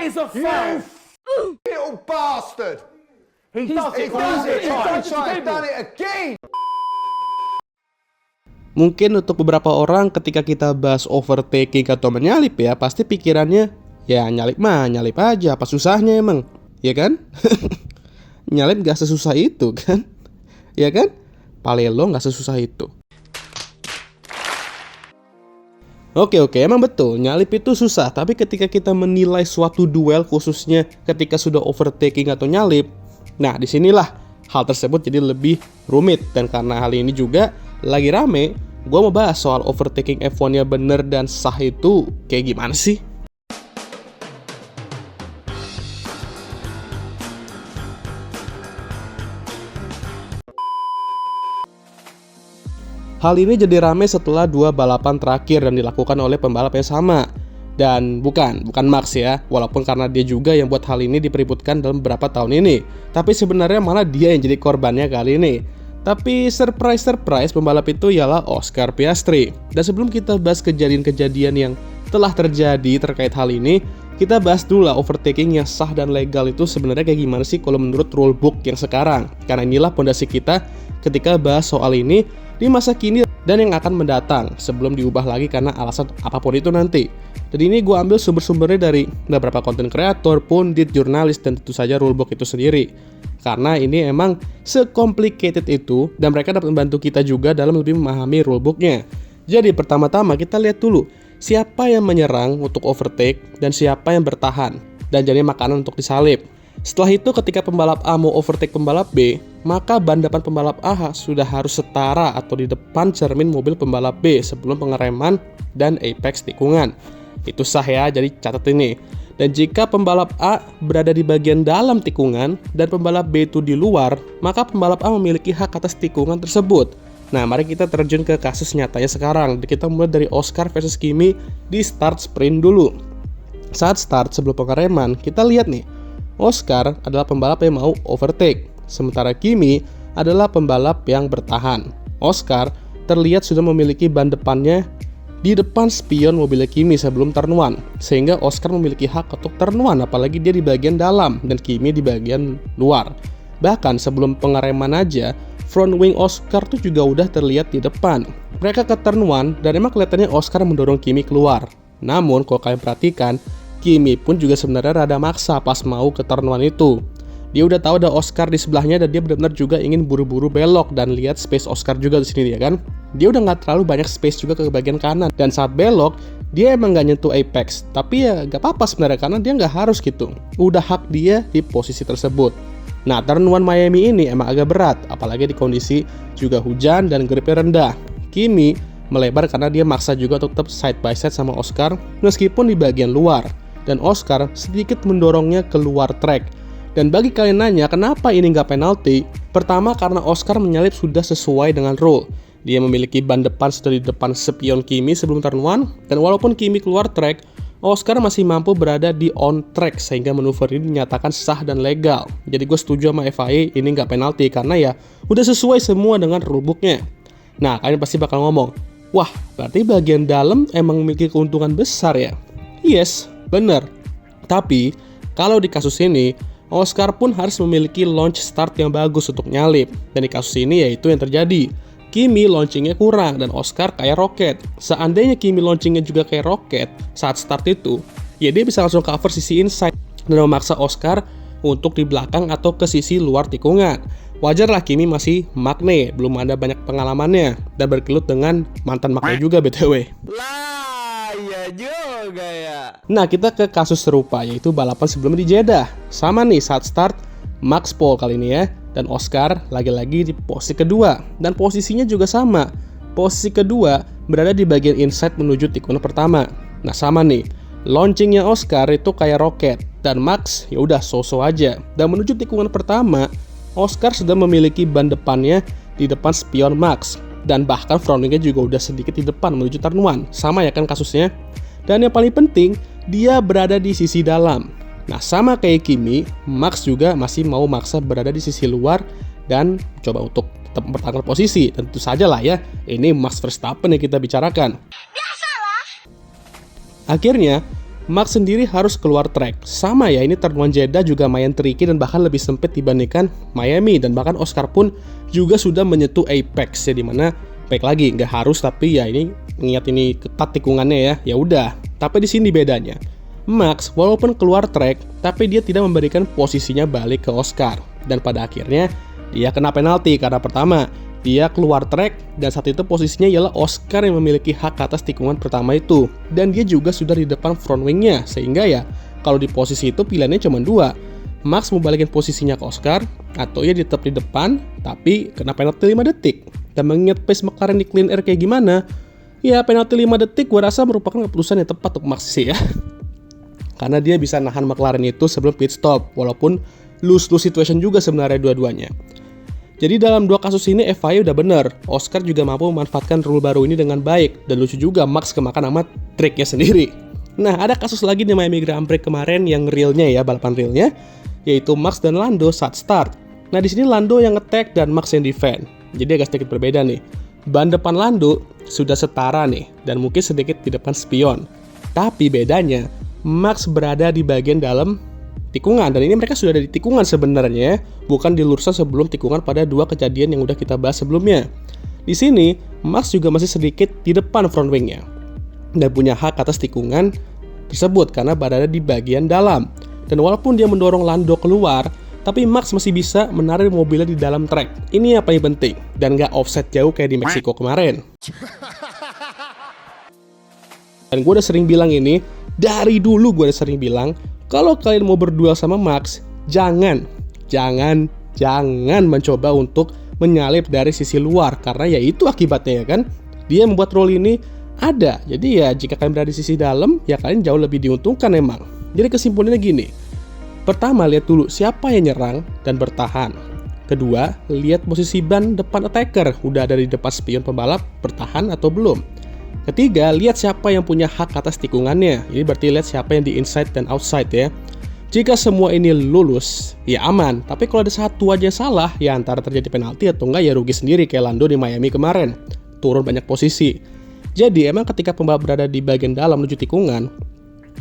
is a foul. Little bastard! He does it. He's done it again! Mungkin untuk beberapa orang ketika kita bahas overtaking atau menyalip ya, pasti pikirannya ya nyalip mah nyalip aja, apa susahnya emang? Ya kan? Nyalip gak sesusah itu kan? Ya kan? Palelo gak sesusah itu. Oke, emang betul, nyalip itu susah. Tapi ketika kita menilai suatu duel, khususnya ketika sudah overtaking atau nyalip, nah disinilah hal tersebut jadi lebih rumit. Dan karena hal ini juga lagi rame, gue mau bahas soal overtaking F1-nya bener dan sah itu kayak gimana sih? Hal ini jadi rame setelah 2 balapan terakhir dan dilakukan oleh pembalap yang sama. Dan bukan Max ya, walaupun karena dia juga yang buat hal ini dipeributkan dalam beberapa tahun ini. Tapi sebenarnya malah dia yang jadi korbannya kali ini. Tapi surprise pembalap itu ialah Oscar Piastri. Dan sebelum kita bahas kejadian-kejadian yang telah terjadi terkait hal ini, kita bahas dulu lah overtaking yang sah dan legal itu sebenarnya kayak gimana sih kalau menurut rulebook yang sekarang. Karena inilah pondasi kita ketika bahas soal ini di masa kini dan yang akan mendatang sebelum diubah lagi karena alasan apapun itu nanti. Dan ini gue ambil sumber-sumbernya dari beberapa konten kreator, pundit, jurnalis, dan tentu saja rulebook itu sendiri. Karena ini emang se-complicated itu dan mereka dapat membantu kita juga dalam lebih memahami rulebooknya. Jadi pertama-tama kita lihat dulu siapa yang menyerang untuk overtake dan siapa yang bertahan dan jadi makanan untuk disalip. Setelah itu ketika pembalap A mau overtake pembalap B, maka ban depan pembalap A sudah harus setara atau di depan cermin mobil pembalap B sebelum pengereman dan apex tikungan. Itu sah ya, jadi catat ini. Dan jika pembalap A berada di bagian dalam tikungan dan pembalap B itu di luar, maka pembalap A memiliki hak atas tikungan tersebut. Nah, mari kita terjun ke kasus nyatanya sekarang. Kita mulai dari Oscar versus Kimi di start sprint dulu. Saat start sebelum pengereman, kita lihat nih, Oscar adalah pembalap yang mau overtake, sementara Kimi adalah pembalap yang bertahan. Oscar terlihat sudah memiliki ban depannya di depan spion mobil Kimi sebelum turn 1, sehingga Oscar memiliki hak untuk turn 1, apalagi dia di bagian dalam dan Kimi di bagian luar. Bahkan sebelum pengereman aja, front wing Oscar tuh juga udah terlihat di depan. Mereka ke turn 1 dan emang kelihatannya Oscar mendorong Kimi keluar. Namun kalau kalian perhatikan, Kimi pun juga sebenarnya rada maksa pas mau ke turn 1 itu. Dia udah tahu ada Oscar di sebelahnya dan dia benar-benar juga ingin buru-buru belok dan lihat space Oscar juga di sini ya kan. Dia udah nggak terlalu banyak space juga ke bagian kanan dan saat belok dia emang nggak nyentuh apex. Tapi ya nggak apa-apa sebenarnya karena dia nggak harus gitu. Udah hak dia di posisi tersebut. Nah, turn 1 Miami ini emang agak berat, apalagi di kondisi juga hujan dan gripnya rendah. Kimi melebar karena dia maksa juga untuk tetap side by side sama Oscar meskipun di bagian luar. Dan Oscar sedikit mendorongnya keluar track. Dan bagi kalian nanya kenapa ini nggak penalti, pertama karena Oscar menyalip sudah sesuai dengan rule. Dia memiliki ban depan sudah di depan spion Kimi sebelum turn 1, dan walaupun Kimi keluar track, Oscar masih mampu berada di on track sehingga manuver ini dinyatakan sah dan legal. Jadi gue setuju sama FIA ini nggak penalti karena ya udah sesuai semua dengan rulebooknya. Nah, kalian pasti bakal ngomong, wah berarti bagian dalam emang memiliki keuntungan besar ya? Yes, bener. Tapi kalau di kasus ini, Oscar pun harus memiliki launch start yang bagus untuk nyalip. Dan di kasus ini yaitu yang terjadi. Kimi launchingnya kurang dan Oscar kayak roket. Seandainya Kimi launchingnya juga kayak roket saat start itu, ya dia bisa langsung cover sisi inside dan memaksa Oscar untuk di belakang atau ke sisi luar tikungan. Wajarlah Kimi masih magne, belum ada banyak pengalamannya dan bergelut dengan mantan maknya juga BTW. Lah, iya juga ya. Nah, kita ke kasus serupa yaitu balapan sebelum di Jeddah. Sama nih saat start Max pole kali ini ya. Dan Oscar lagi-lagi di posisi kedua. Dan posisinya juga sama. Posisi kedua berada di bagian inside menuju tikungan pertama. Nah sama nih, launchingnya Oscar itu kayak roket. Dan Max ya udah so-so aja. Dan menuju tikungan pertama, Oscar sudah memiliki ban depannya di depan spion Max. Dan bahkan front wingnya juga udah sedikit di depan menuju turn 1. Sama ya kan kasusnya. Dan yang paling penting, dia berada di sisi dalam. Nah sama kayak Kimi, Max juga masih mau maksa berada di sisi luar dan coba untuk tetap mempertahankan posisi. Tentu saja lah ya, ini Max Verstappen yang kita bicarakan. Akhirnya, Max sendiri harus keluar track. Sama ya, ini turn 1 Jeddah juga lumayan tricky dan bahkan lebih sempit dibandingkan Miami, dan bahkan Oscar pun juga sudah menyentuh apex ya, dimana baik lagi nggak harus, tapi ya ini mengingat ini ketat tikungannya ya udah. Tapi di sini bedanya, Max walaupun keluar track tapi dia tidak memberikan posisinya balik ke Oscar, dan pada akhirnya dia kena penalti karena pertama dia keluar track, dan saat itu posisinya ialah Oscar yang memiliki hak atas tikungan pertama itu, dan dia juga sudah di depan front wingnya, sehingga ya kalau di posisi itu pilihannya cuma dua, Max mau balikin posisinya ke Oscar atau ya tetap di depan tapi kena penalti 5 detik. Dan mengingat pace McLaren di clean air kayak gimana, ya penalti 5 detik gue rasa merupakan keputusan yang tepat untuk Max sih ya, karena dia bisa nahan McLaren itu sebelum pit stop, walaupun lose-lose situation juga sebenarnya dua-duanya. Jadi dalam dua kasus ini FIA udah bener, Oscar juga mampu memanfaatkan rule baru ini dengan baik, dan lucu juga Max kemakan sama triknya sendiri. Nah, ada kasus lagi di Miami Grand Prix kemarin yang realnya ya, balapan realnya, yaitu Max dan Lando saat start. Nah, di sini Lando yang nge-tag dan Max yang defend. Jadi agak sedikit berbeda nih. Ban depan Lando sudah setara nih, dan mungkin sedikit di depan spion. Tapi bedanya, Max berada di bagian dalam tikungan, dan ini mereka sudah ada di tikungan sebenarnya, bukan di lurusan sebelum tikungan pada dua kejadian yang udah kita bahas sebelumnya. Di sini, Max juga masih sedikit di depan front wingnya dan punya hak atas tikungan tersebut karena berada di bagian dalam. Dan walaupun dia mendorong Lando keluar, tapi Max masih bisa menarik mobilnya di dalam track. Ini apa yang penting, dan gak offset jauh kayak di Meksiko kemarin. Dan gue udah sering bilang ini, dari dulu gue udah sering bilang, kalau kalian mau berduel sama Max, jangan mencoba untuk menyalip dari sisi luar, karena ya itu akibatnya ya kan. Dia membuat rule ini ada. Jadi ya jika kalian berada di sisi dalam, ya kalian jauh lebih diuntungkan emang. Jadi kesimpulannya gini. Pertama, lihat dulu siapa yang nyerang dan bertahan. Kedua, lihat posisi ban depan attacker, udah ada di depan spion pembalap, bertahan atau belum. Ketiga, lihat siapa yang punya hak atas tikungannya. Ini berarti lihat siapa yang di inside dan outside ya. Jika semua ini lulus, ya aman. Tapi kalau ada satu aja salah, ya antara terjadi penalti atau enggak ya rugi sendiri kayak Lando di Miami kemarin. Turun banyak posisi. Jadi emang ketika pembalap berada di bagian dalam menuju tikungan,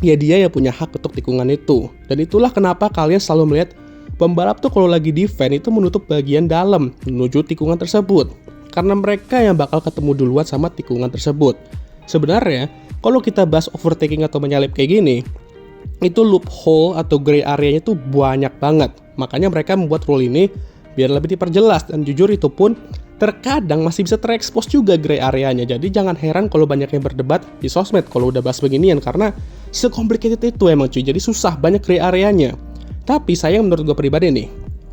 ya dia yang punya hak untuk tikungan itu. Dan itulah kenapa kalian selalu melihat pembalap tuh kalau lagi defend itu menutup bagian dalam menuju tikungan tersebut. Karena mereka yang bakal ketemu duluan sama tikungan tersebut. Sebenarnya, kalau kita bahas overtaking atau menyalip kayak gini, itu loophole atau gray area-nya tuh banyak banget. Makanya mereka membuat rule ini biar lebih diperjelas, dan jujur itu pun terkadang masih bisa terekspos juga gray area-nya. Jadi jangan heran kalau banyak yang berdebat di sosmed kalau udah bahas beginian, karena se-complicated itu emang cuy. Jadi susah, banyak gray area-nya. Tapi sayang menurut gue pribadi nih,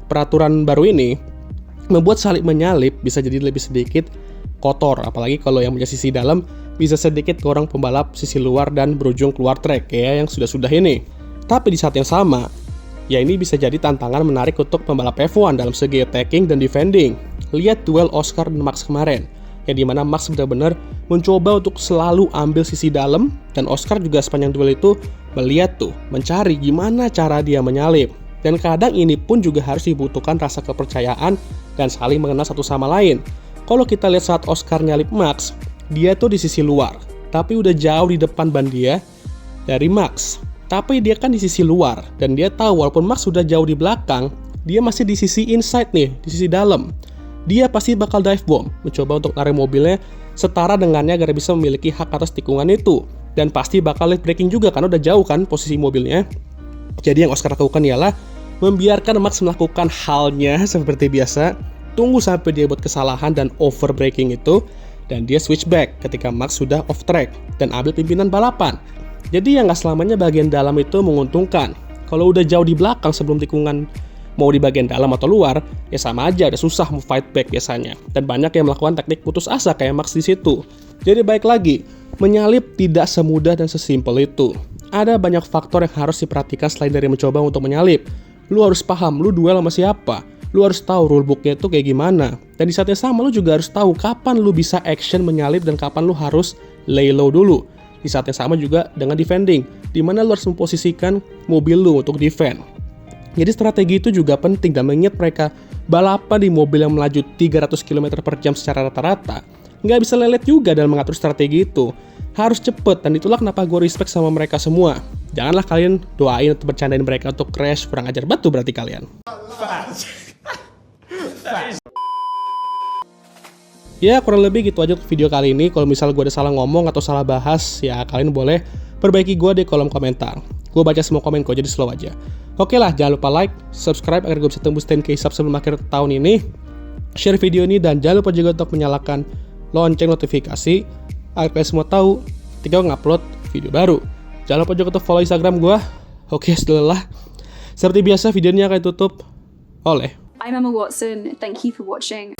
peraturan baru ini membuat salip menyalip bisa jadi lebih sedikit kotor, apalagi kalau yang punya sisi dalam bisa sedikit ke orang pembalap sisi luar dan berujung keluar track ya yang sudah-sudah ini. Tapi di saat yang sama, ya ini bisa jadi tantangan menarik untuk pembalap F1 dalam segi attacking dan defending. Lihat duel Oscar dan Max kemarin, yang dimana Max benar-benar mencoba untuk selalu ambil sisi dalam, dan Oscar juga sepanjang duel itu melihat tuh, mencari gimana cara dia menyalip. Dan kadang ini pun juga harus dibutuhkan rasa kepercayaan dan saling mengenal satu sama lain. Kalau kita lihat saat Oscar nyalip Max, dia tuh di sisi luar, tapi udah jauh di depan ban dia dari Max. Tapi dia kan di sisi luar, dan dia tahu walaupun Max sudah jauh di belakang, dia masih di sisi inside nih, di sisi dalam. Dia pasti bakal dive bomb, mencoba untuk narik mobilnya setara dengannya agar bisa memiliki hak atas tikungan itu. Dan pasti bakal late braking juga, karena udah jauh kan posisi mobilnya. Jadi yang Oscar lakukan ialah membiarkan Max melakukan halnya seperti biasa, tunggu sampai dia buat kesalahan dan over braking itu, dan dia switch back ketika Max sudah off track dan ambil pimpinan balapan. Jadi yang nggak selamanya bagian dalam itu menguntungkan. Kalau udah jauh di belakang sebelum tikungan mau di bagian dalam atau luar, ya sama aja, udah susah mau fight back biasanya. Dan banyak yang melakukan teknik putus asa kayak Max di situ. Jadi baik lagi, menyalip tidak semudah dan sesimpel itu. Ada banyak faktor yang harus diperhatikan selain dari mencoba untuk menyalip. Lu harus paham, lu duel sama siapa. Lu harus tahu rulebooknya itu kayak gimana. Dan di saat yang sama lu juga harus tahu kapan lu bisa action menyalip dan kapan lu harus lay low dulu. Di saat yang sama juga dengan defending, dimana lu harus memposisikan mobil lu untuk defend. Jadi strategi itu juga penting, dan mengingat mereka balapan di mobil yang melaju 300 km per jam secara rata-rata, nggak bisa lelet juga dalam mengatur strategi itu. harus cepet, dan itulah kenapa gue respect sama mereka semua. Janganlah kalian doain atau bercandain mereka untuk crash, kurang ajar batu berarti kalian. Ya kurang lebih gitu aja untuk video kali ini. Kalau misal gue ada salah ngomong atau salah bahas, ya kalian boleh perbaiki gue di kolom komentar. Gue baca semua komen kok, jadi slow aja. Oke lah, jangan lupa like, subscribe agar gue bisa tembus 10k sub sebelum akhir tahun ini. Share video ini dan jangan lupa juga untuk menyalakan lonceng notifikasi agar kalian semua tahu ketika gue ngupload video baru. Jangan lupa juga untuk follow Instagram gue. Oke, sudah lelah. Seperti biasa video ini akan ditutup oleh I'm Emma Watson. Thank you for watching.